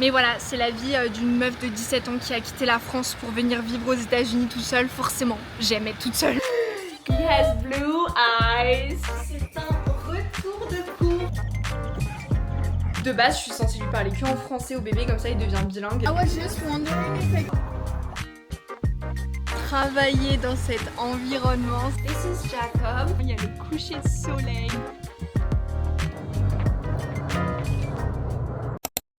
Mais voilà, c'est la vie d'une meuf de 17 ans qui a quitté la France pour venir vivre aux États-Unis toute seule. Forcément, j'aime être toute seule. He has blue eyes. C'est un retour de cours. De base, je suis censée lui parler que en français au bébé, comme ça il devient bilingue. I was just wondering if I... Travailler dans cet environnement. This is Jacob. Il y a le coucher de soleil.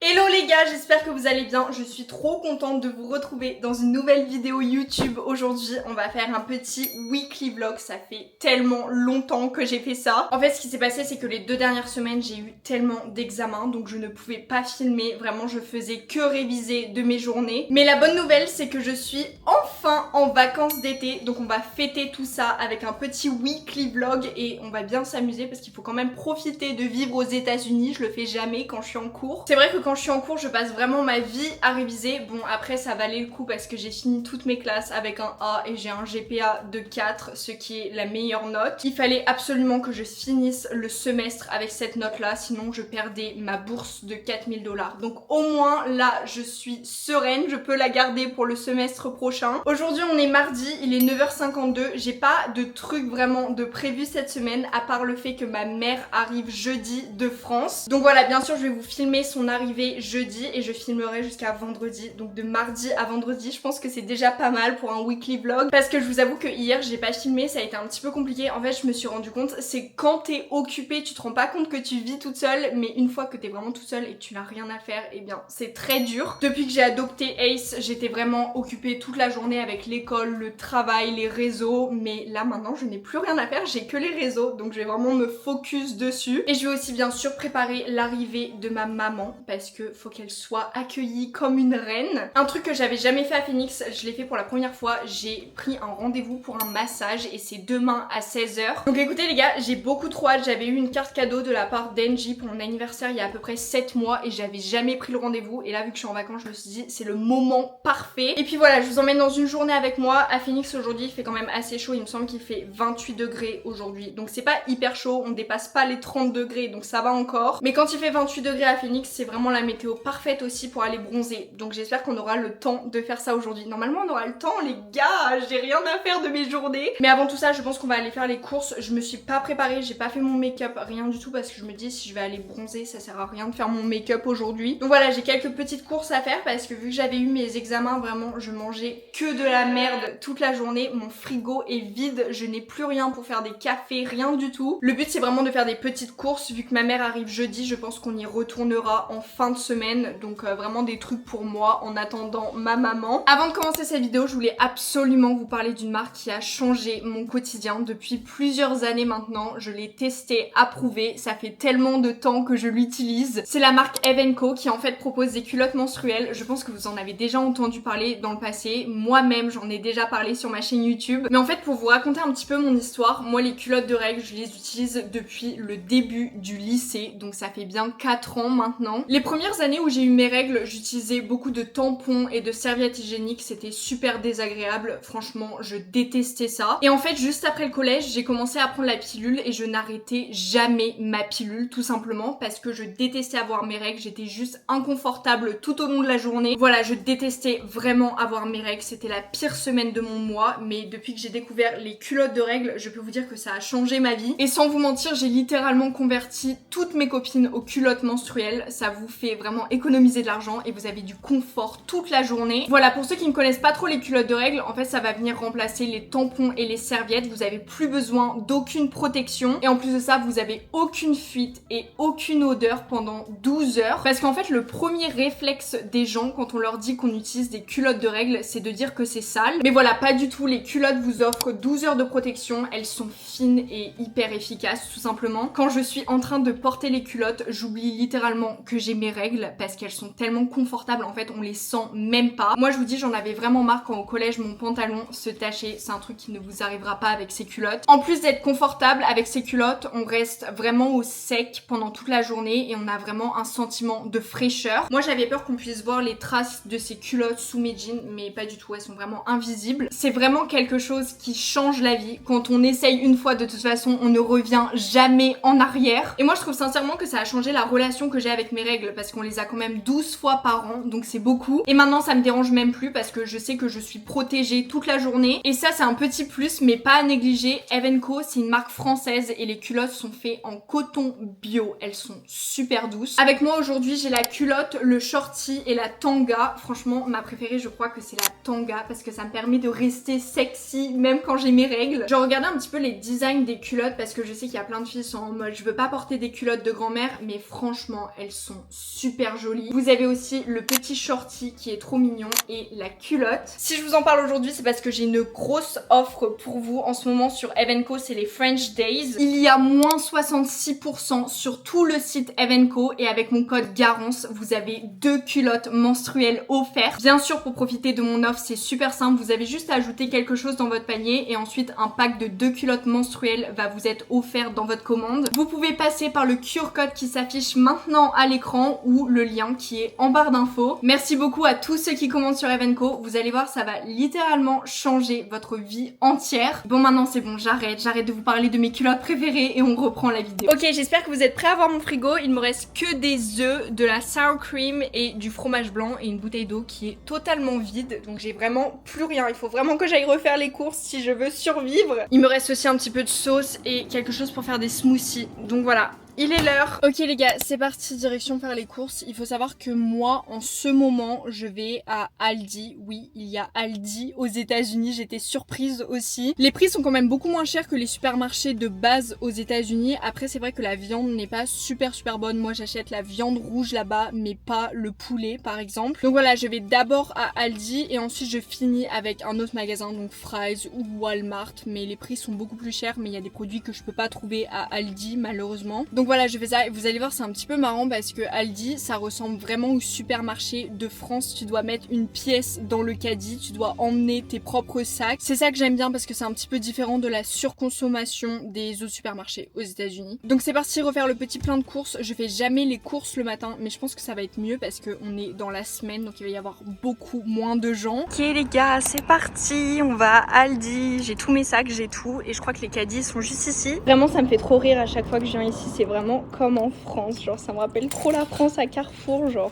Hello les gars, j'espère que vous allez bien. Je suis trop contente de vous retrouver dans une nouvelle vidéo YouTube. Aujourd'hui, on va faire un petit weekly vlog. Ça fait tellement longtemps que j'ai fait ça. En fait, ce qui s'est passé, c'est que les 2 dernières semaines, j'ai eu tellement d'examens, donc je ne pouvais pas filmer. Vraiment, je faisais que réviser de mes journées. Mais la bonne nouvelle, c'est que je suis enfin en vacances d'été. Donc on va fêter tout ça avec un petit weekly vlog et on va bien s'amuser parce qu'il faut quand même profiter de vivre aux États-Unis. Je le fais jamais quand je suis en cours. C'est vrai que quand je suis en cours, je passe vraiment ma vie à réviser. Bon, après ça valait le coup parce que j'ai fini toutes mes classes avec un A et j'ai un GPA de 4, ce qui est la meilleure note. Il fallait absolument que je finisse le semestre avec cette note-là, sinon je perdais ma bourse de 4000 $. Donc au moins là, je suis sereine, je peux la garder pour le semestre prochain. Aujourd'hui, on est mardi, il est 9h52. J'ai pas de truc vraiment de prévu cette semaine, à part le fait que ma mère arrive jeudi de France. Donc voilà, bien sûr, je vais vous filmer son arrivée jeudi et je filmerai jusqu'à vendredi. Donc de mardi à vendredi, je pense que c'est déjà pas mal pour un weekly vlog. Parce que je vous avoue que hier, j'ai pas filmé, ça a été un petit peu compliqué. En fait, je me suis rendu compte, c'est quand t'es occupée, tu te rends pas compte que tu vis toute seule, mais une fois que t'es vraiment toute seule et que tu n'as rien à faire, eh bien, c'est très dur. Depuis que j'ai adopté Ace, j'étais vraiment occupée toute la journée avec l'école, le travail, les réseaux, mais là maintenant, je n'ai plus rien à faire, j'ai que les réseaux, donc je vais vraiment me focus dessus. Et je vais aussi bien sûr préparer l'arrivée de ma maman, parce que faut qu'elle soit accueillie comme une reine. Un truc que j'avais jamais fait à Phoenix, je l'ai fait pour la première fois, j'ai pris un rendez-vous pour un massage et c'est demain à 16h. Donc écoutez les gars, j'ai beaucoup trop hâte, j'avais eu une carte cadeau de la part d'Engie pour mon anniversaire il y a à peu près 7 mois et j'avais jamais pris le rendez-vous et là vu que je suis en vacances, je me suis dit c'est le moment parfait. Et puis voilà, je vous emmène dans une journée avec moi. À Phoenix aujourd'hui, il fait quand même assez chaud, il me semble qu'il fait 28 degrés aujourd'hui. Donc c'est pas hyper chaud, on dépasse pas les 30 degrés donc ça va encore. Mais quand il fait 28 degrés à Phoenix, c'est vraiment la météo parfaite aussi pour aller bronzer. Donc j'espère qu'on aura le temps de faire ça aujourd'hui. Normalement on aura le temps les gars, j'ai rien à faire de mes journées. Mais avant tout ça, je pense qu'on va aller faire les courses. Je me suis pas préparée, j'ai pas fait mon make-up, rien du tout parce que je me dis si je vais aller bronzer, ça sert à rien de faire mon make-up aujourd'hui. Donc voilà, j'ai quelques petites courses à faire parce que vu que j'avais eu mes examens, vraiment je mangeais que de la merde toute la journée. Mon frigo est vide, je n'ai plus rien pour faire des cafés, rien du tout. Le but c'est vraiment de faire des petites courses. Vu que ma mère arrive jeudi, je pense qu'on y retournera en fin de semaine. Donc vraiment des trucs pour moi en attendant ma maman. Avant de commencer cette vidéo, je voulais absolument vous parler d'une marque qui a changé mon quotidien depuis plusieurs années maintenant. Je l'ai testé, approuvé, ça fait tellement de temps que je l'utilise. C'est la marque Eve & Co qui en fait propose des culottes menstruelles. Je pense que vous en avez déjà entendu parler dans le passé. Moi-même j'en ai déjà parlé sur ma chaîne YouTube. Mais en fait pour vous raconter un petit peu mon histoire, moi les culottes de règles je les utilise depuis le début du lycée. Donc ça fait bien 4 ans maintenant. Les premières années où j'ai eu mes règles, j'utilisais beaucoup de tampons et de serviettes hygiéniques, c'était super désagréable, franchement je détestais ça. Et en fait juste après le collège, j'ai commencé à prendre la pilule et je n'arrêtais jamais ma pilule tout simplement parce que je détestais avoir mes règles, j'étais juste inconfortable tout au long de la journée. Voilà, je détestais vraiment avoir mes règles, c'était la pire semaine de mon mois, mais depuis que j'ai découvert les culottes de règles, je peux vous dire que ça a changé ma vie. Et sans vous mentir, j'ai littéralement converti toutes mes copines aux culottes menstruelles, ça vous fait vraiment économiser de l'argent et vous avez du confort toute la journée. Voilà, pour ceux qui ne connaissent pas trop les culottes de règles, en fait ça va venir remplacer les tampons et les serviettes, vous avez plus besoin d'aucune protection et en plus de ça vous avez aucune fuite et aucune odeur pendant 12 heures parce qu'en fait le premier réflexe des gens quand on leur dit qu'on utilise des culottes de règles c'est de dire que c'est sale, mais voilà pas du tout, les culottes vous offrent 12 heures de protection, elles sont fines et hyper efficaces tout simplement. Quand je suis en train de porter les culottes, j'oublie littéralement que j'ai mes règles parce qu'elles sont tellement confortables, en fait on les sent même pas. Moi je vous dis j'en avais vraiment marre quand au collège mon pantalon se tachait, c'est un truc qui ne vous arrivera pas avec ces culottes. En plus d'être confortable avec ces culottes, on reste vraiment au sec pendant toute la journée et on a vraiment un sentiment de fraîcheur. Moi j'avais peur qu'on puisse voir les traces de ces culottes sous mes jeans, mais pas du tout, elles sont vraiment invisibles. C'est vraiment quelque chose qui change la vie. Quand on essaye une fois, de toute façon on ne revient jamais en arrière. Et moi je trouve sincèrement que ça a changé la relation que j'ai avec mes règles parce qu'on les a quand quand même 12 fois par an, donc c'est beaucoup. Et maintenant ça me dérange même plus parce que je sais que je suis protégée toute la journée. Et ça c'est un petit plus mais pas à négliger. Evenco c'est une marque française et les culottes sont faites en coton bio. Elles sont super douces. Avec moi aujourd'hui j'ai la culotte, le shorty et la tanga. Franchement ma préférée je crois que c'est la tanga parce que ça me permet de rester sexy même quand j'ai mes règles. Je regardais un petit peu les designs des culottes parce que je sais qu'il y a plein de filles qui sont en mode je veux pas porter des culottes de grand-mère, mais franchement elles sont super jolies. Vous avez aussi le petit shorty qui est trop mignon et la culotte. Si je vous en parle aujourd'hui c'est parce que j'ai une grosse offre pour vous en ce moment sur Evenco, c'est les French Days. Il y a moins 66% sur tout le site Evenco et avec mon code Garance vous avez 2 culottes menstruelles offertes. Bien sûr pour profiter de mon offre c'est super simple, vous avez juste à ajouter quelque chose dans votre panier et ensuite un pack de 2 culottes menstruelles va vous être offert dans votre commande. Vous pouvez passer par le QR code qui s'affiche maintenant à l'écran ou le lien qui est en barre d'infos. Merci beaucoup à tous ceux qui commandent sur Evenco, vous allez voir ça va littéralement changer votre vie entière. Bon maintenant c'est bon, j'arrête de vous parler de mes culottes préférées et on reprend la vidéo. Ok j'espère que vous êtes prêts à voir mon frigo, il me reste que des œufs, de la sour cream et du fromage blanc et une bouteille d'eau qui est totalement vide donc j'ai vraiment plus rien, il faut vraiment que j'aille refaire les courses si je veux survivre. Il me reste aussi un petit peu de sauce et quelque chose pour faire des smoothies donc voilà. Il est l'heure. Ok les gars, c'est parti, direction faire les courses. Il faut savoir que moi, en ce moment, je vais à Aldi. Oui, il y a Aldi aux États-Unis. J'étais surprise aussi. Les prix sont quand même beaucoup moins chers que les supermarchés de base aux États-Unis. Après, c'est vrai que la viande n'est pas super bonne. Moi, j'achète la viande rouge là-bas, mais pas le poulet, par exemple. Donc voilà, je vais d'abord à Aldi et ensuite je finis avec un autre magasin, donc Fry's ou Walmart. Mais les prix sont beaucoup plus chers, mais il y a des produits que je peux pas trouver à Aldi, malheureusement. Donc voilà, je fais ça et vous allez voir c'est un petit peu marrant parce que Aldi ça ressemble vraiment au supermarché de France. Tu dois mettre une pièce dans le caddie, tu dois emmener tes propres sacs. C'est ça que j'aime bien parce que c'est un petit peu différent de la surconsommation des autres supermarchés aux États-Unis. Donc c'est parti refaire le petit plein de courses. Je fais jamais les courses le matin mais je pense que ça va être mieux parce qu'on est dans la semaine donc il va y avoir beaucoup moins de gens. Ok les gars, c'est parti, on va à Aldi. J'ai tous mes sacs, j'ai tout et je crois que les caddies sont juste ici. Vraiment ça me fait trop rire à chaque fois que je viens ici, c'est vraiment comme en France, genre ça me rappelle trop la France à Carrefour, genre.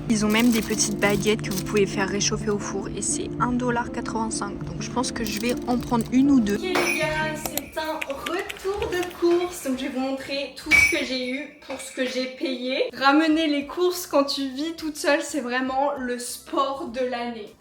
Ils ont même des petites baguettes que vous pouvez faire réchauffer au four et c'est 1,85$. Donc je pense que je vais en prendre une ou deux. Ok les gars, c'est un retour de course. Donc je vais vous montrer tout ce que j'ai eu pour ce que j'ai payé. Ramener les courses quand tu vis toute seule, c'est vraiment le sport de l'année.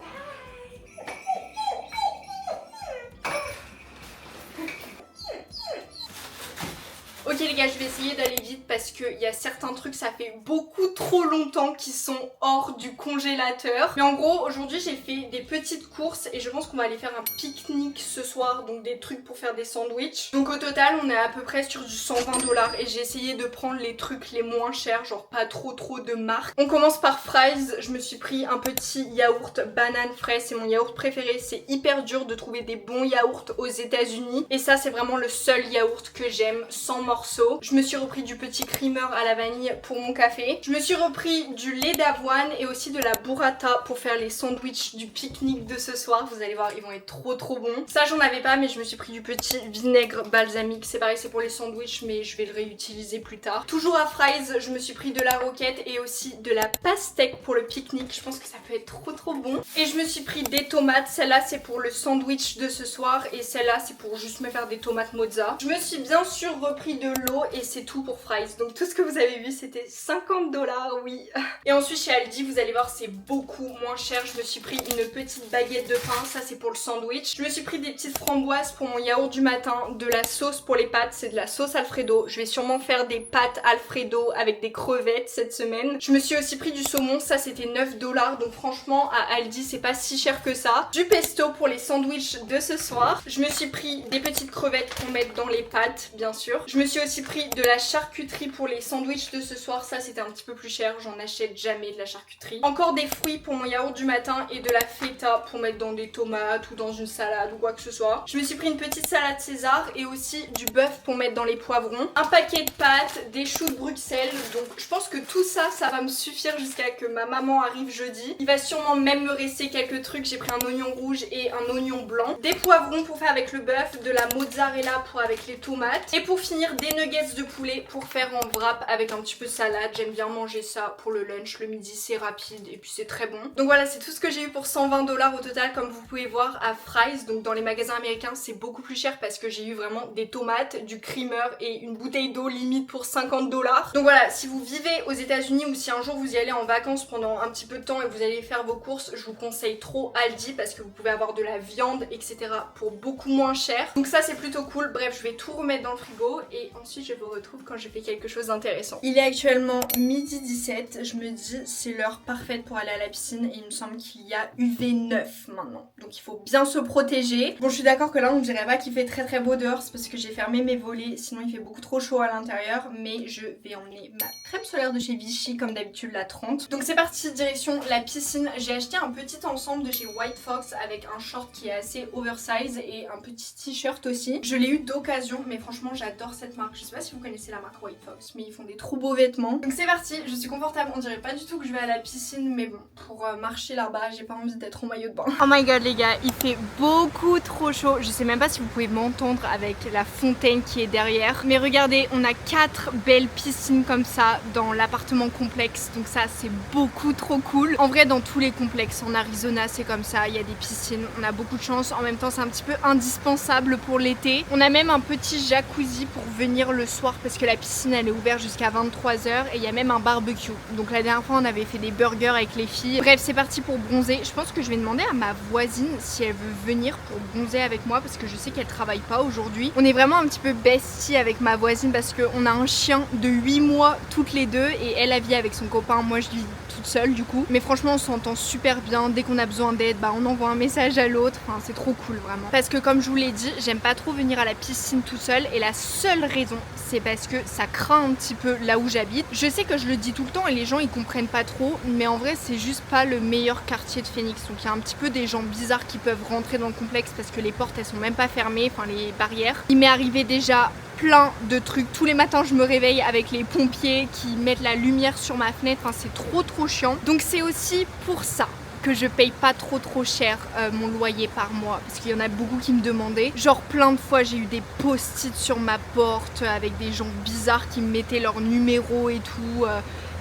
Ok les gars, je vais essayer d'aller vite parce qu'il y a certains trucs, ça fait beaucoup trop longtemps qu'ils sont hors du congélateur. Mais en gros, aujourd'hui j'ai fait des petites courses et je pense qu'on va aller faire un pique-nique ce soir, donc des trucs pour faire des sandwichs. Donc au total, on est à peu près sur du 120$ et j'ai essayé de prendre les trucs les moins chers, genre pas trop de marques. On commence par Fry's, je me suis pris un petit yaourt banane fraise, c'est mon yaourt préféré. C'est hyper dur de trouver des bons yaourts aux États-Unis et ça c'est vraiment le seul yaourt que j'aime sans morceaux. Je me suis repris du petit creamer à la vanille pour mon café. Je me suis repris du lait d'avoine et aussi de la burrata pour faire les sandwichs du pique-nique de ce soir. Vous allez voir, ils vont être trop bons. Ça j'en avais pas mais je me suis pris du petit vinaigre balsamique. C'est pareil, c'est pour les sandwichs mais je vais le réutiliser plus tard. Toujours à Fry's, je me suis pris de la roquette et aussi de la pastèque pour le pique-nique. Je pense que ça peut être trop bon. Et je me suis pris des tomates. Celle-là c'est pour le sandwich de ce soir et celle-là c'est pour juste me faire des tomates mozza. Je me suis bien sûr repris de l'eau et c'est tout pour Fry's. Donc tout ce que vous avez vu c'était 50$, oui. Et ensuite chez Aldi vous allez voir c'est beaucoup moins cher. Je me suis pris une petite baguette de pain, ça c'est pour le sandwich. Je me suis pris des petites framboises pour mon yaourt du matin, de la sauce pour les pâtes, c'est de la sauce Alfredo. Je vais sûrement faire des pâtes Alfredo avec des crevettes cette semaine. Je me suis aussi pris du saumon, ça c'était 9$, donc franchement à Aldi c'est pas si cher que ça. Du pesto pour les sandwichs de ce soir. Je me suis pris des petites crevettes qu'on met dans les pâtes bien sûr. Je me suis aussi pris de la charcuterie pour les sandwichs de ce soir, ça c'était un petit peu plus cher, j'en achète jamais de la charcuterie. Encore des fruits pour mon yaourt du matin et de la feta pour mettre dans des tomates ou dans une salade ou quoi que ce soit. Je me suis pris une petite salade César et aussi du bœuf pour mettre dans les poivrons. Un paquet de pâtes, des choux de Bruxelles, donc je pense que tout ça, ça va me suffire jusqu'à que ma maman arrive jeudi. Il va sûrement même me rester quelques trucs, j'ai pris un oignon rouge et un oignon blanc. Des poivrons pour faire avec le bœuf, de la mozzarella pour avec les tomates et pour finir des des nuggets de poulet pour faire en wrap avec un petit peu de salade. J'aime bien manger ça pour le lunch, le midi c'est rapide et puis c'est très bon. Donc voilà, c'est tout ce que j'ai eu pour 120 $ au total, comme vous pouvez voir à Fry's. Donc dans les magasins américains c'est beaucoup plus cher parce que j'ai eu vraiment des tomates, du creamer et une bouteille d'eau limite pour 50 $. Donc voilà, si vous vivez aux États-Unis ou si un jour vous y allez en vacances pendant un petit peu de temps et vous allez faire vos courses, je vous conseille trop Aldi parce que vous pouvez avoir de la viande, etc. pour beaucoup moins cher. Donc ça c'est plutôt cool. Bref, je vais tout remettre dans le frigo et ensuite je vous retrouve quand je fais quelque chose d'intéressant. Il est actuellement 12h17. Je me dis c'est l'heure parfaite pour aller à la piscine et il me semble qu'il y a UV9 maintenant. Donc il faut bien se protéger. Bon, je suis d'accord que là on dirait pas qu'il fait très très beau dehors, c'est parce que j'ai fermé mes volets, sinon il fait beaucoup trop chaud à l'intérieur. Mais je vais emmener ma crème solaire de chez Vichy comme d'habitude, la 30. Donc c'est parti, direction la piscine. J'ai acheté un petit ensemble de chez White Fox avec un short qui est assez oversize et un petit t-shirt aussi. Je l'ai eu d'occasion, mais franchement j'adore cette marque. Je sais pas si vous connaissez la marque White Fox, mais ils font des trop beaux vêtements. Donc c'est parti, je suis confortable. On dirait pas du tout que je vais à la piscine, mais bon, pour marcher là-bas, j'ai pas envie d'être en maillot de bain. Oh my god les gars, il fait beaucoup trop chaud. Je sais même pas si vous pouvez m'entendre avec la fontaine qui est derrière. Mais regardez, on a 4 belles piscines comme ça dans l'appartement complexe. Donc ça c'est beaucoup trop cool. En vrai dans tous les complexes en Arizona c'est comme ça, il y a des piscines. On a beaucoup de chance. En même temps c'est un petit peu indispensable pour l'été. On a même un petit jacuzzi pour venir le soir parce que la piscine elle est ouverte jusqu'à 23h et il y a même un barbecue. Donc la dernière fois on avait fait des burgers avec les filles. Bref, c'est parti pour bronzer. Je pense que je vais demander à ma voisine si elle veut venir pour bronzer avec moi parce que je sais qu'elle travaille pas aujourd'hui. On est vraiment un petit peu bestie avec ma voisine parce qu'on a un chien de 8 mois toutes les deux et elle vit avec son copain, moi je vis toute seule du coup. Mais franchement on s'entend super bien. Dès qu'on a besoin d'aide, bah on envoie un message à l'autre. Enfin c'est trop cool vraiment. Parce que comme je vous l'ai dit, j'aime pas trop venir à la piscine toute seule et la seule raison c'est parce que ça craint un petit peu là où j'habite. Je sais que je le dis tout le temps et les gens ils comprennent pas trop, mais en vrai c'est juste pas le meilleur quartier de Phoenix. Donc il y a un petit peu des gens bizarres qui peuvent rentrer dans le complexe parce que les portes elles sont même pas fermées, enfin les barrières. Il m'est arrivé déjà plein de trucs. Tous les matins je me réveille avec les pompiers qui mettent la lumière sur ma fenêtre, enfin c'est trop chiant. Donc c'est aussi pour ça que je paye pas trop cher mon loyer par mois parce qu'il y en a beaucoup qui me demandaient. Genre plein de fois j'ai eu des post-it sur ma porte avec des gens bizarres qui me mettaient leur numéro et tout.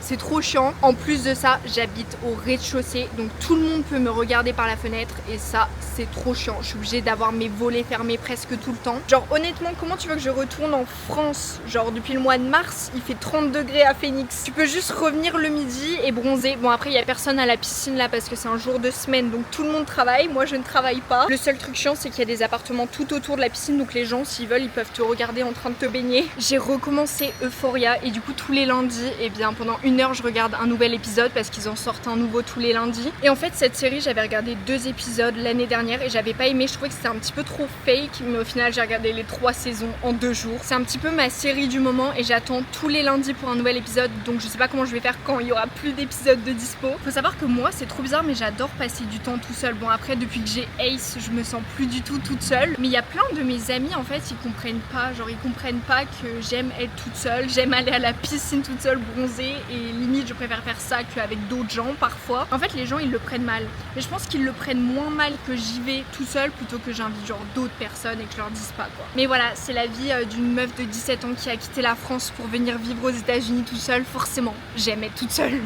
C'est trop chiant. En plus de ça, j'habite au rez-de-chaussée, donc tout le monde peut me regarder par la fenêtre et ça, c'est trop chiant. Je suis obligée d'avoir mes volets fermés presque tout le temps. Genre honnêtement, comment tu veux que je retourne en France? Genre depuis le mois de mars, il fait 30 degrés à Phoenix. Tu peux juste revenir le midi et bronzer. Bon après, il y a personne à la piscine là parce que c'est un jour de semaine, donc tout le monde travaille. Moi, je ne travaille pas. Le seul truc chiant, c'est qu'il y a des appartements tout autour de la piscine, donc les gens, s'ils veulent, ils peuvent te regarder en train de te baigner. J'ai recommencé Euphoria et du coup tous les lundis, et bien pendant une heure je regarde un nouvel épisode parce qu'ils en sortent un nouveau tous les lundis. Et en fait cette série j'avais regardé 2 épisodes l'année dernière et j'avais pas aimé, je trouvais que c'était un petit peu trop fake, mais au final j'ai regardé les 3 saisons en 2 jours. C'est un petit peu ma série du moment et j'attends tous les lundis pour un nouvel épisode, donc je sais pas comment je vais faire quand il y aura plus d'épisodes de dispo. Faut savoir que moi c'est trop bizarre mais j'adore passer du temps tout seul. Bon après depuis que j'ai Ace je me sens plus du tout toute seule, mais il y a plein de mes amis en fait ils comprennent pas, genre ils comprennent pas que j'aime être toute seule, j'aime aller à la piscine toute seule bronzer et limite je préfère faire ça qu'avec d'autres gens parfois. En fait les gens ils le prennent mal, mais je pense qu'ils le prennent moins mal que j'y vais tout seul plutôt que j'invite genre d'autres personnes et que je leur dise pas quoi. Mais voilà, c'est la vie d'une meuf de 17 ans qui a quitté la France pour venir vivre aux États-Unis toute seule. Forcément j'aime être toute seule.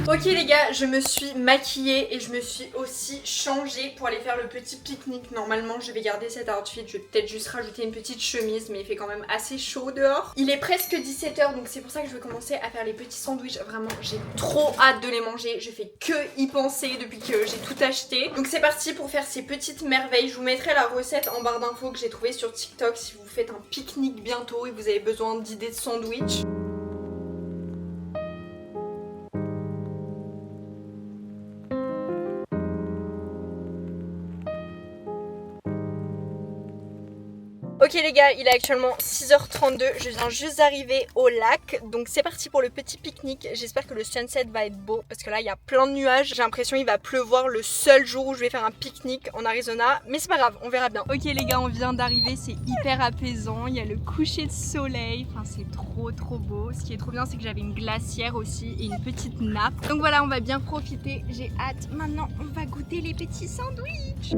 Ok les gars, je me suis maquillée et je me suis aussi changée pour aller faire le petit pique-nique. Normalement je vais garder cet outfit, je vais peut-être juste rajouter une petite chemise, mais il fait quand même assez chaud dehors. Il est presque 17h, donc c'est pour ça que je vais commencer à faire les petits sandwichs. Vraiment j'ai trop hâte de les manger, je fais que y penser depuis que j'ai tout acheté. Donc c'est parti pour faire ces petites merveilles. Je vous mettrai la recette en barre d'infos que j'ai trouvée sur TikTok si vous faites un pique-nique bientôt et vous avez besoin d'idées de sandwich. Ok les gars, il est actuellement 6h32, je viens juste d'arriver au lac, donc c'est parti pour le petit pique-nique. J'espère que le sunset va être beau parce que là il y a plein de nuages, j'ai l'impression qu'il va pleuvoir le seul jour où je vais faire un pique-nique en Arizona, mais c'est pas grave, on verra bien. Ok les gars, on vient d'arriver, c'est hyper apaisant, il y a le coucher de soleil, enfin c'est trop beau. Ce qui est trop bien c'est que j'avais une glacière aussi et une petite nappe, donc voilà on va bien profiter, j'ai hâte. Maintenant on va goûter les petits sandwichs.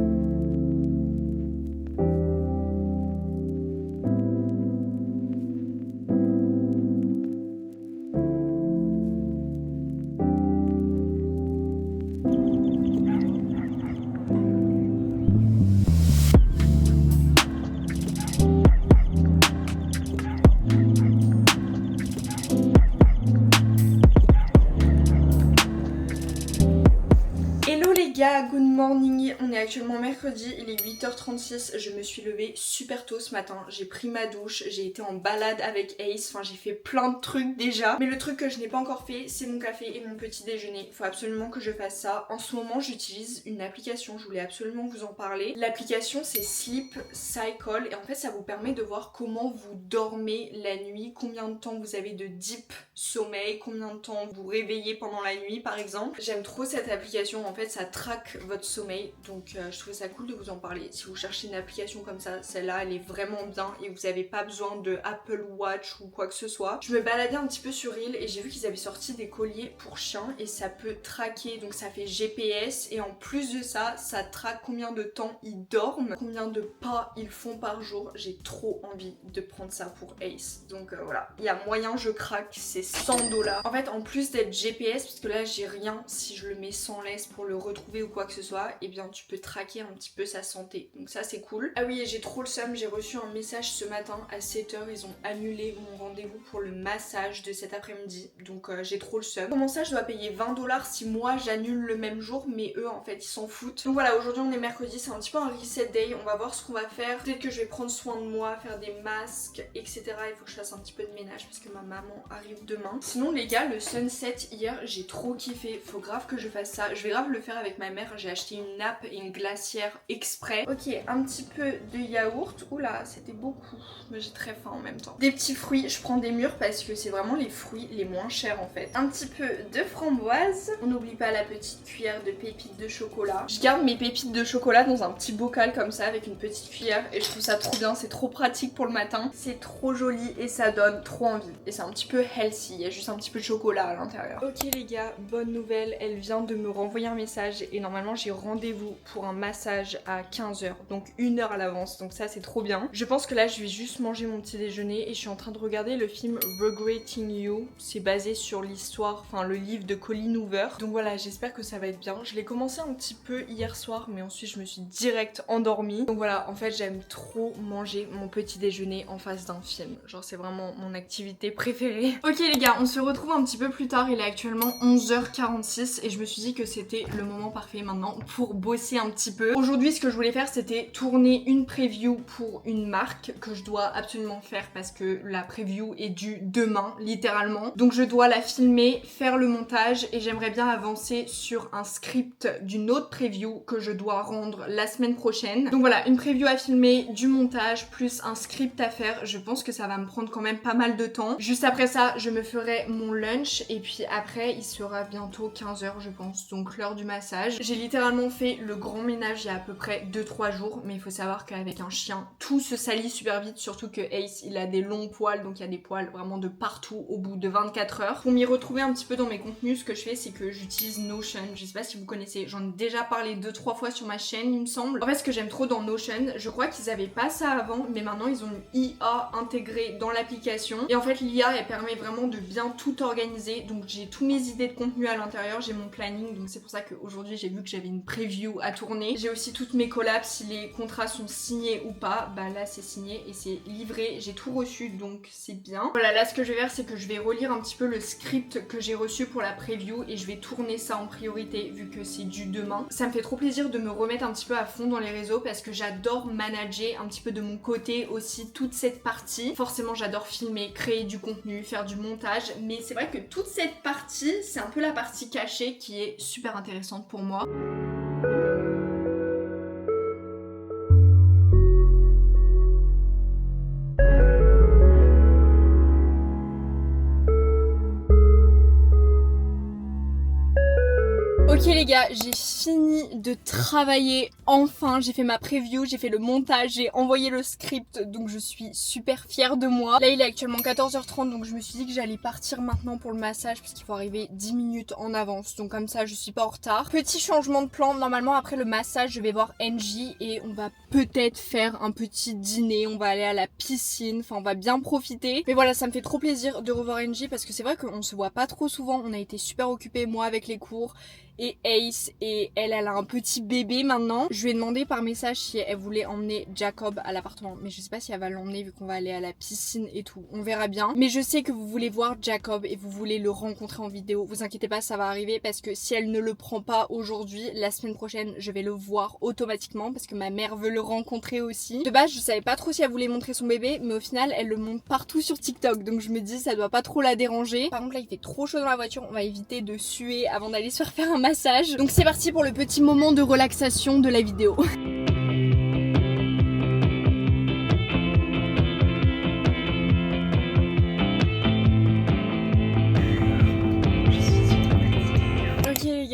gars, good morning, on est actuellement mercredi, il est 8h36, je me suis levée super tôt ce matin, j'ai pris ma douche, j'ai été en balade avec Ace, enfin j'ai fait plein de trucs déjà, mais le truc que je n'ai pas encore fait c'est mon café et mon petit déjeuner, il faut absolument que je fasse ça. En ce moment j'utilise une application, je voulais absolument vous en parler. L'application c'est Sleep Cycle et en fait ça vous permet de voir comment vous dormez la nuit, combien de temps vous avez de deep sommeil, combien de temps vous réveillez pendant la nuit par exemple. J'aime trop cette application, en fait ça traque votre sommeil, donc je trouvais ça cool de vous en parler. Si vous cherchez une application comme ça, celle-là elle est vraiment bien et vous n'avez pas besoin de Apple Watch ou quoi que ce soit. Je me baladais un petit peu sur Reel et j'ai vu qu'ils avaient sorti des colliers pour chiens et ça peut traquer, donc ça fait GPS et en plus de ça, ça traque combien de temps ils dorment, combien de pas ils font par jour. J'ai trop envie de prendre ça pour Ace, donc voilà, il y a moyen je craque, c'est 100 $. En fait en plus d'être GPS, parce que là j'ai rien, si je le mets sans laisse pour le retrouver ou quoi que ce soit, et bien tu peux traquer un petit peu sa santé, donc ça c'est cool. Ah oui, et j'ai trop le seum, j'ai reçu un message ce matin à 7h, ils ont annulé mon rendez-vous pour le massage de cet après-midi, donc j'ai trop le seum. Comment ça je dois payer 20 $ si moi j'annule le même jour, mais eux en fait ils s'en foutent. Donc voilà, aujourd'hui on est mercredi, c'est un petit peu un reset day, on va voir ce qu'on va faire. Peut-être que je vais prendre soin de moi, faire des masques, etc. Il faut que je fasse un petit peu de ménage parce que ma maman arrive demain. Sinon les gars, le sunset hier, j'ai trop kiffé, faut grave que je fasse ça. Je vais grave le faire avec ma mère, j'ai acheté une nappe et une glacière exprès. Ok, un petit peu de yaourt. Oula, c'était beaucoup, mais j'ai très faim en même temps. Des petits fruits, je prends des mûres parce que c'est vraiment les fruits les moins chers en fait. Un petit peu de framboise. On n'oublie pas la petite cuillère de pépites de chocolat. Je garde mes pépites de chocolat dans un petit bocal comme ça avec une petite cuillère et je trouve ça trop bien, c'est trop pratique pour le matin. C'est trop joli et ça donne trop envie. Et c'est un petit peu healthy, il y a juste un petit peu de chocolat à l'intérieur. Ok les gars, bonne nouvelle, elle vient de me renvoyer un message et normalement j'ai rendez-vous pour un massage à 15h, donc 1 heure à l'avance, donc ça c'est trop bien. Je pense que là je vais juste manger mon petit déjeuner et je suis en train de regarder le film Regretting You. C'est basé sur l'histoire, enfin le livre de Colleen Hoover. Donc voilà, j'espère que ça va être bien. Je l'ai commencé un petit peu hier soir, mais ensuite je me suis direct endormie. Donc voilà, en fait j'aime trop manger mon petit déjeuner en face d'un film. Genre c'est vraiment mon activité préférée. Ok les gars, on se retrouve un petit peu plus tard. Il est actuellement 11h46 et je me suis dit que c'était le moment parfait maintenant pour bosser un petit peu. Aujourd'hui ce que je voulais faire c'était tourner une preview pour une marque que je dois absolument faire parce que la preview est due demain littéralement. Donc je dois la filmer, faire le montage et j'aimerais bien avancer sur un script d'une autre preview que je dois rendre la semaine prochaine. Donc voilà, une preview à filmer, du montage plus un script à faire. Je pense que ça va me prendre quand même pas mal de temps. Juste après ça, je me ferai mon lunch et puis après il sera bientôt 15h je pense, donc l'heure du massage. J'ai littéralement fait le grand ménage il y a à peu près 2-3 jours, mais il faut savoir qu'avec un chien, tout se salit super vite, surtout que Ace il a des longs poils, donc il y a des poils vraiment de partout au bout de 24 heures. Pour m'y retrouver un petit peu dans mes contenus, ce que je fais c'est que j'utilise Notion, je sais pas si vous connaissez, j'en ai déjà parlé 2-3 fois sur ma chaîne il me semble. En fait ce que j'aime trop dans Notion, je crois qu'ils avaient pas ça avant, mais maintenant ils ont une IA intégrée dans l'application et en fait l'IA elle permet vraiment de bien tout organiser, donc j'ai tous mes idées de contenu à l'intérieur, j'ai mon planning, donc c'est pour ça qu'aujourd'hui j'ai vu que j'avais une preview à tourner. J'ai aussi toutes mes collabs, si les contrats sont signés ou pas, bah là c'est signé et c'est livré, j'ai tout reçu donc c'est bien. Voilà, là ce que je vais faire c'est que je vais relire un petit peu le script que j'ai reçu pour la preview et je vais tourner ça en priorité vu que c'est dû demain. Ça me fait trop plaisir de me remettre un petit peu à fond dans les réseaux parce que j'adore manager un petit peu de mon côté aussi toute cette partie. Forcément j'adore filmer, créer du contenu, faire du montage, mais c'est vrai que toute cette partie c'est un peu la partie cachée qui est super intéressante pour moi. Ok les gars, j'ai fini de travailler enfin, j'ai fait ma preview, j'ai fait le montage, j'ai envoyé le script, donc je suis super fière de moi. Là il est actuellement 14h30, donc je me suis dit que j'allais partir maintenant pour le massage parce qu'il faut arriver 10 minutes en avance, donc comme ça je suis pas en retard. Petit changement de plan, normalement après le massage je vais voir Angie et on va peut-être faire un petit dîner, on va aller à la piscine, enfin on va bien profiter. Mais voilà, ça me fait trop plaisir de revoir Angie parce que c'est vrai qu'on se voit pas trop souvent, on a été super occupés, moi avec les cours et Ace et elle a un petit bébé maintenant. Je lui ai demandé par message si elle voulait emmener Jacob à l'appartement, mais je sais pas si elle va l'emmener vu qu'on va aller à la piscine et tout, on verra bien. Mais je sais que vous voulez voir Jacob et vous voulez le rencontrer en vidéo, vous inquiétez pas, ça va arriver parce que si elle ne le prend pas aujourd'hui, la semaine prochaine je vais le voir automatiquement parce que ma mère veut le rencontrer aussi. De base je savais pas trop si elle voulait montrer son bébé, mais au final elle le montre partout sur TikTok, donc je me dis ça doit pas trop la déranger. Par contre là il fait trop chaud dans la voiture, on va éviter de suer avant d'aller se faire un massage. Donc c'est parti pour le petit moment de relaxation de la vidéo.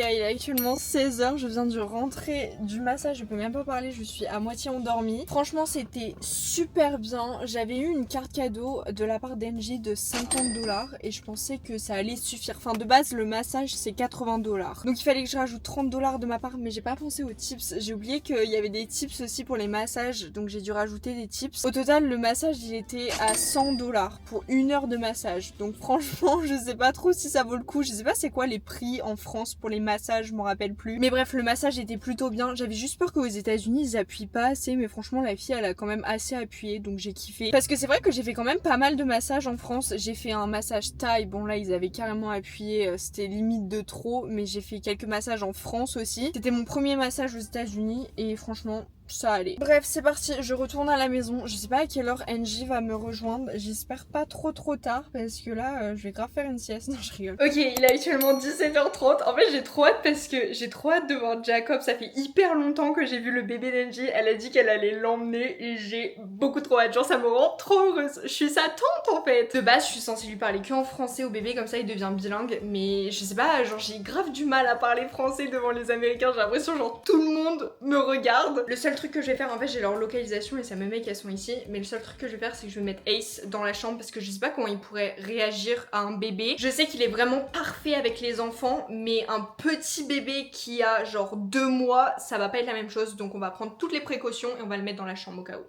Il est actuellement 16h, je viens de rentrer du massage, je peux même pas parler, je suis à moitié endormie. Franchement c'était super bien, j'avais eu une carte cadeau de la part d'Engie de 50$ et je pensais que ça allait suffire. Enfin de base le massage c'est 80$. Donc il fallait que je rajoute 30$ de ma part, mais j'ai pas pensé aux tips. J'ai oublié qu'il y avait des tips aussi pour les massages, donc j'ai dû rajouter des tips. Au total le massage il était à 100$ pour 1 heure de massage. Donc franchement je sais pas trop si ça vaut le coup, je sais pas c'est quoi les prix en France pour les massages, je m'en rappelle plus. Mais bref, le massage était plutôt bien. J'avais juste peur qu'aux États-Unis ils appuient pas assez, mais franchement la fille elle a quand même assez appuyé, donc j'ai kiffé. Parce que c'est vrai que j'ai fait quand même pas mal de massages en France. J'ai fait un massage thaï, bon là ils avaient carrément appuyé, c'était limite de trop, mais j'ai fait quelques massages en France aussi. C'était mon premier massage aux États-Unis et franchement ça allait. Bref, c'est parti, je retourne à la maison. Je sais pas à quelle heure Angie va me rejoindre. J'espère pas trop tard parce que là, je vais grave faire une sieste. Non, je rigole. Ok, il est actuellement 17h30. En fait, j'ai trop hâte parce que j'ai trop hâte de voir Jacob. Ça fait hyper longtemps que j'ai vu le bébé d'Angie. Elle a dit qu'elle allait l'emmener et j'ai beaucoup trop hâte. Genre, ça me rend trop heureuse. Je suis sa tante en fait. De base, je suis censée lui parler qu'en français au bébé, comme ça il devient bilingue. Mais je sais pas, genre, j'ai grave du mal à parler français devant les Américains. J'ai l'impression, genre, tout le monde me regarde. Le seul truc que je vais faire, en fait j'ai leur localisation et ça me met qu'elles sont ici, mais le seul truc que je vais faire c'est que je vais mettre Ace dans la chambre parce que je sais pas comment il pourrait réagir à un bébé. Je sais qu'il est vraiment parfait avec les enfants, mais un petit bébé qui a genre 2 mois ça va pas être la même chose, donc on va prendre toutes les précautions et on va le mettre dans la chambre au cas où.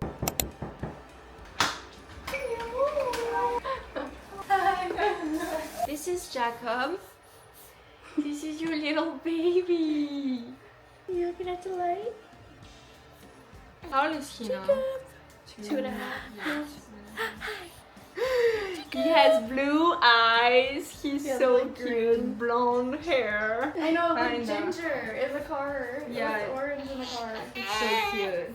This is Jacob. This is your little baby. You looking at the light? How old is he now? 2.5. He has blue eyes. He's so cute. Blonde hair. I know, like Ginger in the car. Yeah. With orange in the car. It's so cute.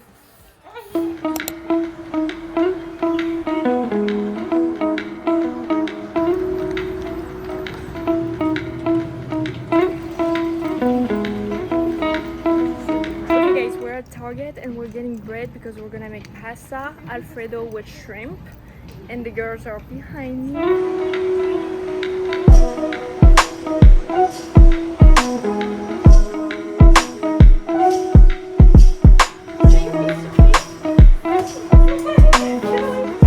Target and we're getting bread because we're gonna make pasta Alfredo with shrimp and the girls are behind me.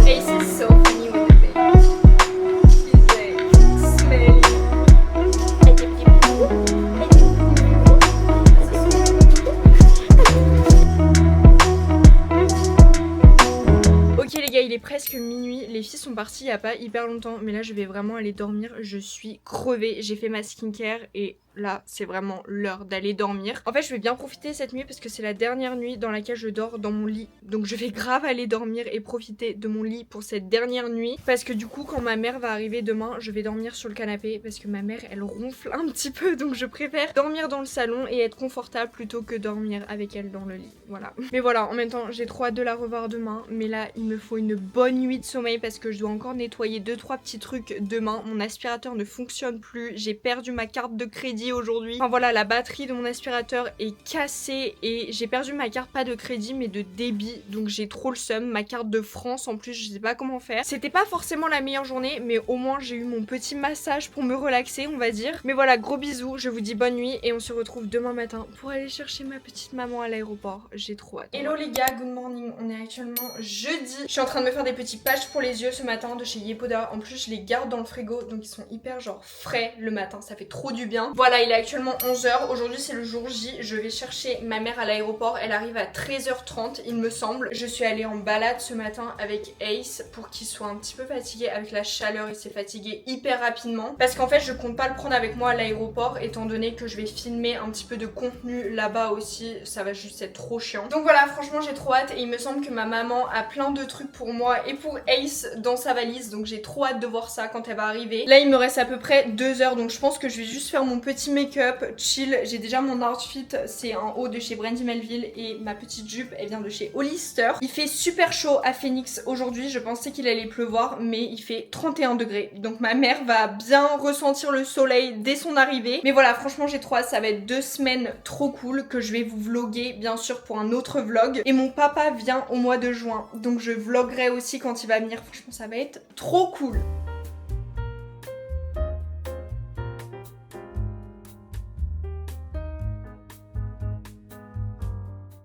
Ace is so funny with the baby. She's like smelly. Ok les gars, il est presque minuit, les filles sont parties il y a pas hyper longtemps, mais là je vais vraiment aller dormir, je suis crevée, j'ai fait ma skincare et là c'est vraiment l'heure d'aller dormir. En fait je vais bien profiter cette nuit parce que c'est la dernière nuit dans laquelle je dors dans mon lit, donc je vais grave aller dormir et profiter de mon lit pour cette dernière nuit parce que du coup quand ma mère va arriver demain je vais dormir sur le canapé parce que ma mère elle ronfle un petit peu, donc je préfère dormir dans le salon et être confortable plutôt que dormir avec elle dans le lit, voilà. Mais voilà, en même temps j'ai trop hâte de la revoir demain, mais là il me faut une bonne nuit de sommeil parce que je dois encore nettoyer 2-3 petits trucs demain. Mon aspirateur ne fonctionne plus, j'ai perdu ma carte de crédit aujourd'hui. Enfin voilà, la batterie de mon aspirateur est cassée et j'ai perdu ma carte pas de crédit mais de débit, donc j'ai trop le seum. Ma carte de France en plus je sais pas comment faire. C'était pas forcément la meilleure journée mais au moins j'ai eu mon petit massage pour me relaxer on va dire. Mais voilà, gros bisous, je vous dis bonne nuit et on se retrouve demain matin pour aller chercher ma petite maman à l'aéroport. J'ai trop hâte. Hello les gars, good morning, on est actuellement jeudi. Je suis en train de me faire des petits patchs pour les yeux ce matin. matin de chez Yepoda. En plus je les garde dans le frigo donc ils sont hyper genre frais le matin, ça fait trop du bien. Voilà, il est actuellement 11h, aujourd'hui c'est le jour J, je vais chercher ma mère à l'aéroport, elle arrive à 13h30 il me semble. Je suis allée en balade ce matin avec Ace pour qu'il soit un petit peu fatigué avec la chaleur, il s'est fatigué hyper rapidement parce qu'en fait je compte pas le prendre avec moi à l'aéroport étant donné que je vais filmer un petit peu de contenu là-bas aussi, ça va juste être trop chiant. Donc voilà, franchement j'ai trop hâte et il me semble que ma maman a plein de trucs pour moi et pour Ace dans sa valise, donc j'ai trop hâte de voir ça quand elle va arriver. Là il me reste à peu près 2 heures donc je pense que je vais juste faire mon petit make-up chill. J'ai déjà mon outfit, c'est un haut de chez Brandy Melville et ma petite jupe elle vient de chez Hollister. Il fait super chaud à Phoenix aujourd'hui, je pensais qu'il allait pleuvoir mais il fait 31 degrés donc ma mère va bien ressentir le soleil dès son arrivée. Mais voilà, franchement j'ai trop hâte, ça va être 2 semaines trop cool que je vais vous vlogger bien sûr pour un autre vlog. Et mon papa vient au mois de juin donc je vloggerai aussi quand il va venir, franchement ça va être trop cool.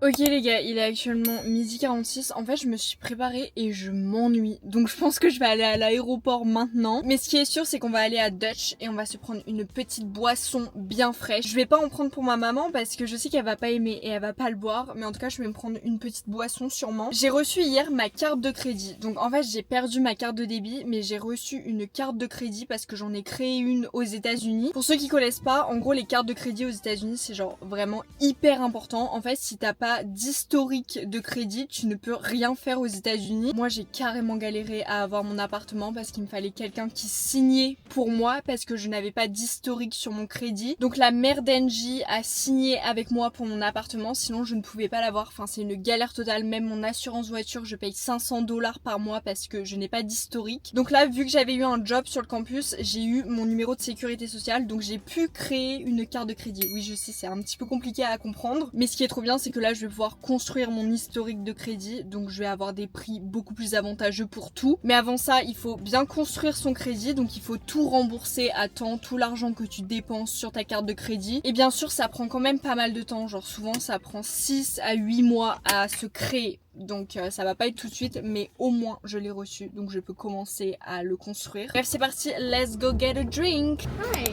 Ok les gars, il est actuellement 12h46, en fait je me suis préparée et je m'ennuie, donc je pense que je vais aller à l'aéroport maintenant. Mais ce qui est sûr c'est qu'on va aller à Dutch et on va se prendre une petite boisson bien fraîche. Je vais pas en prendre pour ma maman parce que je sais qu'elle va pas aimer et elle va pas le boire, mais en tout cas je vais me prendre une petite boisson sûrement. J'ai reçu hier ma carte de crédit, donc en fait j'ai perdu ma carte de débit mais j'ai reçu une carte de crédit parce que j'en ai créé une aux États-Unis. Pour ceux qui connaissent pas, en gros les cartes de crédit aux États-Unis c'est genre vraiment hyper important. En fait si t'as pas d'historique de crédit, tu ne peux rien faire aux États-Unis. Moi j'ai carrément galéré à avoir mon appartement parce qu'il me fallait quelqu'un qui signait pour moi parce que je n'avais pas d'historique sur mon crédit. Donc la mère d'Angie a signé avec moi pour mon appartement, sinon je ne pouvais pas l'avoir. Enfin c'est une galère totale, même mon assurance voiture je paye 500 $ par mois parce que je n'ai pas d'historique. Donc là vu que j'avais eu un job sur le campus, j'ai eu mon numéro de sécurité sociale donc j'ai pu créer une carte de crédit. Oui je sais c'est un petit peu compliqué à comprendre, mais ce qui est trop bien c'est que là je vais pouvoir construire mon historique de crédit, donc je vais avoir des prix beaucoup plus avantageux pour tout. Mais avant ça il faut bien construire son crédit, donc il faut tout rembourser à temps, tout l'argent que tu dépenses sur ta carte de crédit. Et bien sûr ça prend quand même pas mal de temps, genre souvent ça prend 6 à 8 mois à se créer. Donc ça va pas être tout de suite mais au moins je l'ai reçu donc je peux commencer à le construire. Bref c'est parti, let's go get a drink. Hi.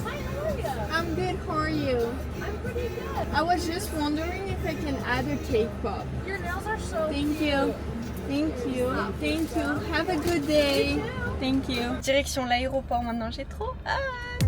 Hi, how are you? I'm good. How are you? I'm pretty good. I was just wondering if I can add a cake pop. Your nails are so Thank cute. you. Thank you. Thank you. Have a good day. Thank you. Direction l'aéroport maintenant, j'ai trop hâte.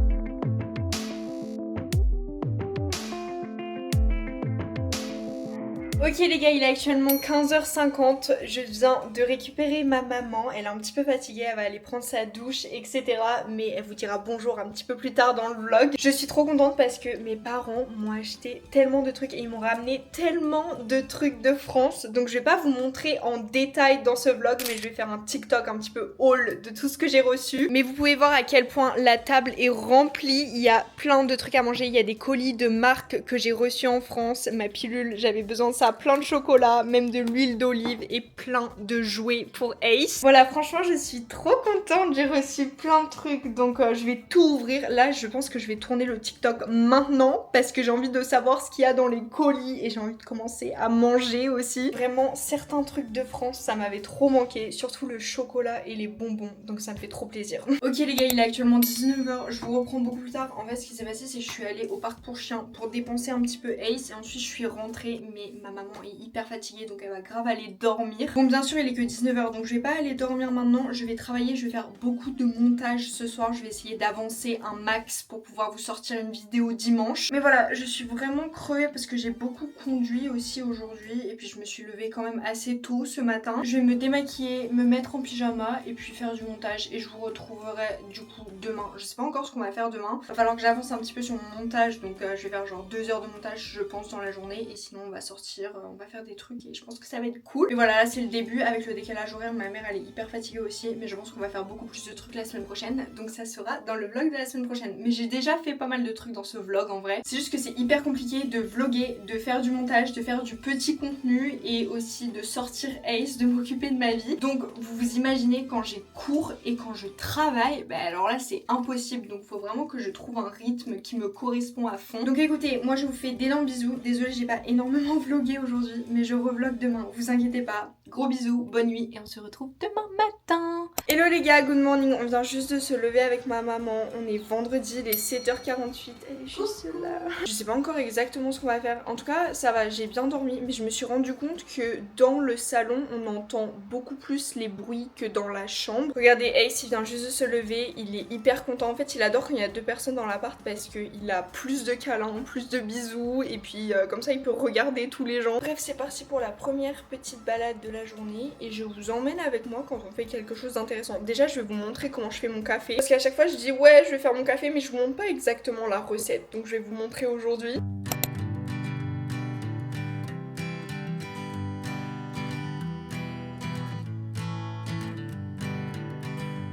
Ok les gars, il est actuellement 15h50, je viens de récupérer ma maman, elle est un petit peu fatiguée, elle va aller prendre sa douche etc. Mais elle vous dira bonjour un petit peu plus tard dans le vlog. Je suis trop contente parce que mes parents m'ont acheté tellement de trucs et ils m'ont ramené tellement de trucs de France. Donc je vais pas vous montrer en détail dans ce vlog mais je vais faire un TikTok un petit peu haul de tout ce que j'ai reçu. Mais vous pouvez voir à quel point la table est remplie, il y a plein de trucs à manger, il y a des colis de marque que j'ai reçus en France, ma pilule, j'avais besoin de ça, plein de chocolat, même de l'huile d'olive et plein de jouets pour Ace. Voilà, franchement je suis trop contente, j'ai reçu plein de trucs donc je vais tout ouvrir. Là je pense que je vais tourner le TikTok maintenant parce que j'ai envie de savoir ce qu'il y a dans les colis et j'ai envie de commencer à manger aussi. Vraiment certains trucs de France ça m'avait trop manqué, surtout le chocolat et les bonbons, donc ça me fait trop plaisir. Ok les gars, il est actuellement 19h, je vous reprends beaucoup plus tard. En fait ce qui s'est passé c'est que je suis allée au parc pour chiens pour dépenser un petit peu Ace et ensuite je suis rentrée mais ma maman est hyper fatiguée donc elle va grave aller dormir. Bon bien sûr il est que 19h donc je vais pas aller dormir maintenant, je vais travailler, je vais faire beaucoup de montage ce soir, je vais essayer d'avancer un max pour pouvoir vous sortir une vidéo dimanche. Mais voilà, je suis vraiment crevée parce que j'ai beaucoup conduit aussi aujourd'hui et puis je me suis levée quand même assez tôt ce matin. Je vais me démaquiller, me mettre en pyjama et puis faire du montage et je vous retrouverai du coup demain. Je sais pas encore ce qu'on va faire demain, va falloir que j'avance un petit peu sur mon montage donc je vais faire genre 2 heures de montage je pense dans la journée et sinon on va sortir, on va faire des trucs et je pense que ça va être cool. Et voilà, là c'est le début avec le décalage horaire, ma mère elle est hyper fatiguée aussi mais je pense qu'on va faire beaucoup plus de trucs la semaine prochaine donc ça sera dans le vlog de la semaine prochaine. Mais j'ai déjà fait pas mal de trucs dans ce vlog en vrai, c'est juste que c'est hyper compliqué de vlogger, de faire du montage, de faire du petit contenu et aussi de sortir Ace, de m'occuper de ma vie. Donc vous vous imaginez quand j'ai cours et quand je travaille, bah alors là c'est impossible, donc faut vraiment que je trouve un rythme qui me correspond à fond. Donc écoutez, moi je vous fais d'énormes bisous, désolée j'ai pas énormément vlogué aujourd'hui mais je revlog demain, vous inquiétez pas, Gros bisous, bonne nuit et on se retrouve demain matin. Hello les gars, good morning. On vient juste de se lever avec ma maman. On est vendredi, il est 7h48. Elle est juste là. Je sais pas encore exactement ce qu'on va faire. En tout cas, ça va, j'ai bien dormi. Mais je me suis rendu compte que dans le salon, on entend beaucoup plus les bruits que dans la chambre. Regardez, Ace, il vient juste de se lever. Il est hyper content. En fait, il adore quand il y a deux personnes dans l'appart parce qu'il a plus de câlins, plus de bisous. Et puis comme ça, il peut regarder tous les gens. Bref, c'est parti pour la première petite balade de la journée. Et je vous emmène avec moi quand on fait quelque chose d'intéressant. Déjà, je vais vous montrer comment je fais mon café. Parce qu'à chaque fois, je dis ouais, je vais faire mon café, mais je vous montre pas exactement la recette. Donc je vais vous montrer aujourd'hui.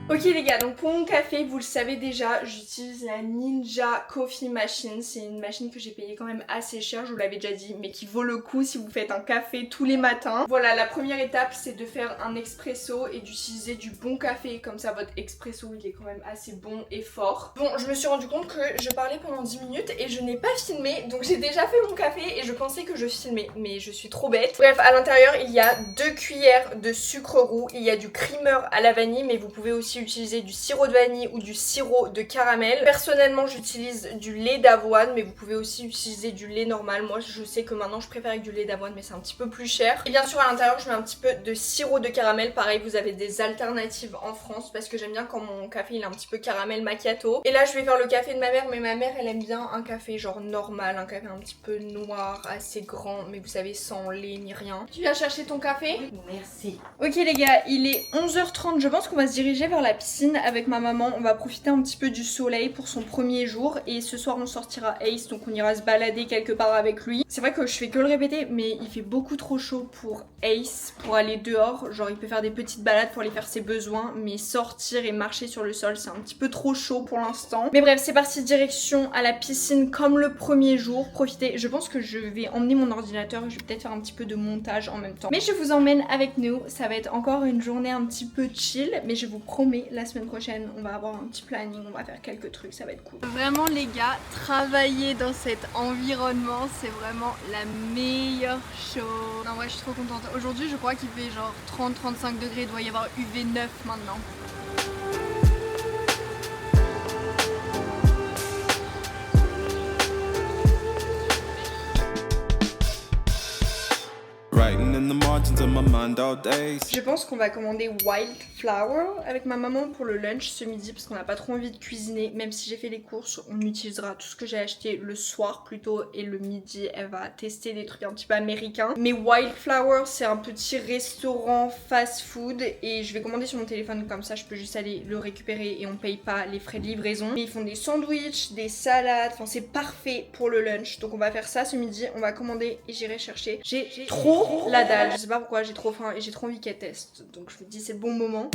Ok les gars, donc pour mon café, vous le savez déjà, j'utilise la Ninja Coffee Machine. C'est une machine que j'ai payée quand même assez cher, je vous l'avais déjà dit, mais qui vaut le coup si vous faites un café tous les matins. Voilà, la première étape c'est de faire un expresso et d'utiliser du bon café, comme ça votre expresso il est quand même assez bon et fort. Bon, je me suis rendu compte que je parlais pendant 10 minutes et je n'ai pas filmé, donc j'ai déjà fait mon café et je pensais que je filmais, mais je suis trop bête. Bref, à l'intérieur il y a 2 cuillères de sucre roux, il y a du creamer à la vanille, mais vous pouvez aussi utiliser du sirop de vanille ou du sirop de caramel. Personnellement j'utilise du lait d'avoine, mais vous pouvez aussi utiliser du lait normal. Moi je sais que maintenant je préfère avec du lait d'avoine, mais c'est un petit peu plus cher. Et bien sûr à l'intérieur je mets un petit peu de sirop de caramel. Pareil, vous avez des alternatives en France parce que j'aime bien quand mon café il est un petit peu caramel macchiato. Et là je vais faire le café de ma mère, mais ma mère elle aime bien un café genre normal, un café un petit peu noir, assez grand, mais vous savez sans lait ni rien. Tu viens chercher ton café? Merci. Ok les gars, il est 11h30, je pense qu'on va se diriger vers la piscine avec ma maman. On va profiter un petit peu du soleil pour son premier jour et ce soir on sortira Ace, donc on ira se balader quelque part avec lui. C'est vrai que je fais que le répéter, mais il fait beaucoup trop chaud pour Ace pour aller dehors. Genre il peut faire des petites balades pour aller faire ses besoins, mais sortir et marcher sur le sol c'est un petit peu trop chaud pour l'instant. Mais bref, c'est parti, direction à la piscine comme le premier jour. Profitez, je pense que je vais emmener mon ordinateur et je vais peut-être faire un petit peu de montage en même temps. Mais je vous emmène avec nous, ça va être encore une journée un petit peu chill, mais je vous promets, la semaine prochaine on va avoir un petit planning, on va faire quelques trucs, ça va être cool. Vraiment les gars, travailler dans cet environnement, c'est vraiment la meilleure chose. Non ouais, je suis trop contente. Aujourd'hui je crois qu'il fait genre 30-35 degrés, il doit y avoir UV9 maintenant. Je pense qu'on va commander Wildflower avec ma maman pour le lunch ce midi parce qu'on n'a pas trop envie de cuisiner. Même si j'ai fait les courses, on utilisera tout ce que j'ai acheté le soir plutôt et le midi elle va tester des trucs un petit peu américains. Mais Wildflower c'est un petit restaurant fast food et je vais commander sur mon téléphone, comme ça je peux juste aller le récupérer et on paye pas les frais de livraison. Mais ils font des sandwichs, des salades, enfin c'est parfait pour le lunch. Donc on va faire ça ce midi, on va commander et j'irai chercher. J'ai trop la dalle, je sais pas pourquoi, j'ai trop faim et j'ai trop envie qu'elle teste, donc je me dis c'est le bon moment.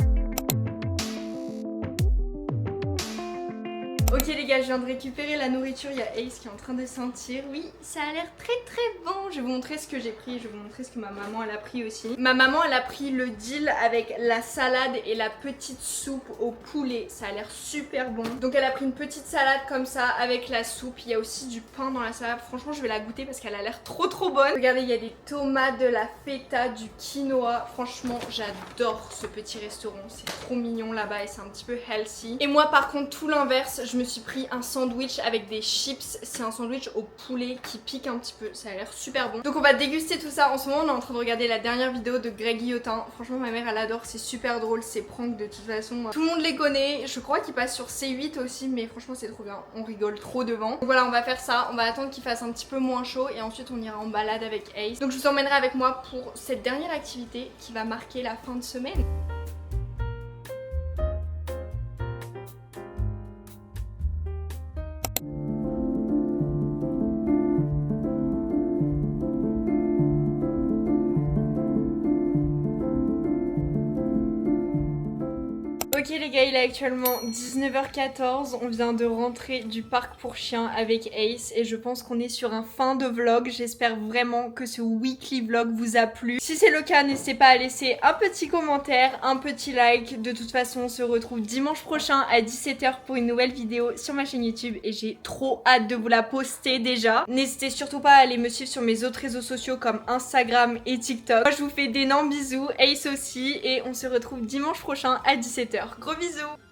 Ok les gars, je viens de récupérer la nourriture, il y a Ace qui est en train de sentir. Oui, ça a l'air très très bon. Je vais vous montrer ce que j'ai pris, je vais vous montrer ce que ma maman elle a pris aussi. Ma maman elle a pris le deal avec la salade et la petite soupe au poulet. Ça a l'air super bon. Donc elle a pris une petite salade comme ça avec la soupe. Il y a aussi du pain dans la salade. Franchement je vais la goûter parce qu'elle a l'air trop trop bonne. Regardez, il y a des tomates, de la feta, du quinoa. Franchement j'adore ce petit restaurant. C'est trop mignon là-bas et c'est un petit peu healthy. Et moi par contre tout l'inverse, je me suis pris un sandwich avec des chips. C'est un sandwich au poulet qui pique un petit peu, ça a l'air super bon. Donc on va déguster tout ça. En ce moment on est en train de regarder la dernière vidéo de Greg Guillotin. Franchement ma mère elle adore, c'est super drôle, ces pranks de toute façon tout le monde les connaît. Je crois qu'il passe sur C8 aussi, mais franchement c'est trop bien, on rigole trop devant. Donc voilà, on va faire ça, on va attendre qu'il fasse un petit peu moins chaud et ensuite on ira en balade avec Ace. Donc je vous emmènerai avec moi pour cette dernière activité qui va marquer la fin de semaine. Ok les gars, il est actuellement 19h14, on vient de rentrer du parc pour chiens avec Ace et je pense qu'on est sur un fin de vlog. J'espère vraiment que ce weekly vlog vous a plu. Si c'est le cas, n'hésitez pas à laisser un petit commentaire, un petit like. De toute façon, on se retrouve dimanche prochain à 17h pour une nouvelle vidéo sur ma chaîne YouTube et j'ai trop hâte de vous la poster déjà. N'hésitez surtout pas à aller me suivre sur mes autres réseaux sociaux comme Instagram et TikTok. Moi, je vous fais d'énormes bisous, Ace aussi, et on se retrouve dimanche prochain à 17h. Gros bisous!